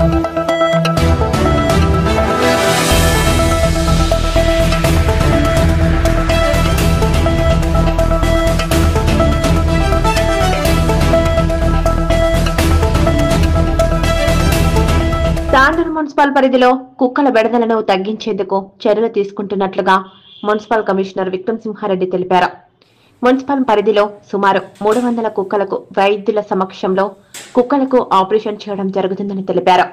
Tandur municipal పరిధిలో కుక్కల బెడదలను తగ్గించేందుకు చర్యలు తీసుకుంటున్నట్లుగా మున్సిపల్ కమిషనర్ విక్రమ్ సింహారెడ్డి తెలిపారు. మున్సిపల్ పరిధిలో సుమారు 300 కుక్కలకు వైద్యుల సమక్షంలో కుక్కలకు ఆపరేషన్ చేయడం జరుగుతుందని తెలిపారు.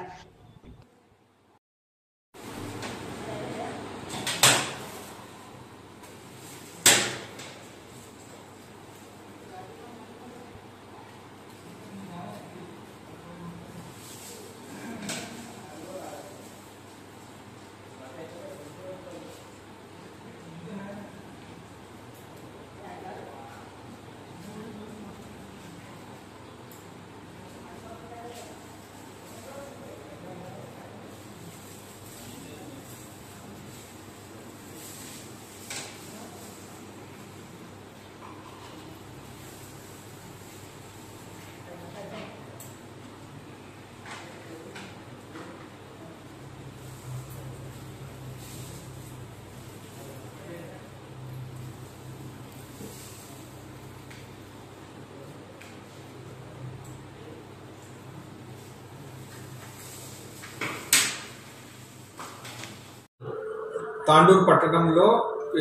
తాండూరు పట్టణంలో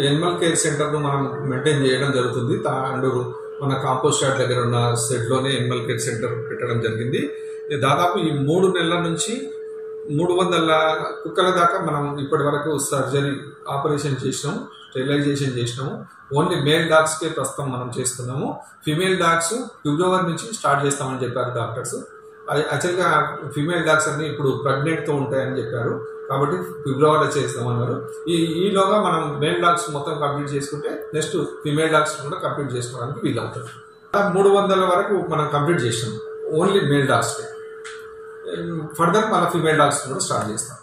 ఎనిమల్ కేర్ సెంటర్ను మనం మెయింటైన్ చేయడం జరుగుతుంది. తాండూరు మన కాంపోస్ట్ యార్డ్ దగ్గర ఉన్న సెట్లోనే ఎనిమల్ కేర్ సెంటర్ పెట్టడం జరిగింది. దాదాపు ఈ 3 నెలల నుంచి 300 కుక్కల దాకా మనం ఇప్పటి వరకు సర్జరీ ఆపరేషన్ చేసినాము, స్టెరిలైజేషన్ చేసినాము. ఓన్లీ మేల్ డాగ్స్కే ప్రస్తుతం మనం చేస్తున్నాము. ఫీమేల్ డాగ్స్ ఫిబ్రవరి నుంచి స్టార్ట్ చేస్తామని చెప్పారు డాక్టర్స్. యాక్చువల్గా ఫీమేల్ డాగ్స్ అన్ని ఇప్పుడు ప్రెగ్నెంట్తో ఉంటాయని చెప్పారు, కాబట్టి ఫిబ్రవరిలో చేస్తామన్నారు. ఈలోగా మనం మేల్ డాగ్స్ మొత్తం కంప్లీట్ చేసుకుంటే నెక్స్ట్ ఫీమేల్ డాగ్స్ కూడా కంప్లీట్ చేసుకోవడానికి వీలవుతుంది. 300 వరకు మనం కంప్లీట్ చేసినాం ఓన్లీ మేల్ డాగ్స్. ఫర్దర్ మన ఫీమేల్ డాగ్స్ కూడా స్టార్ట్ చేస్తాం.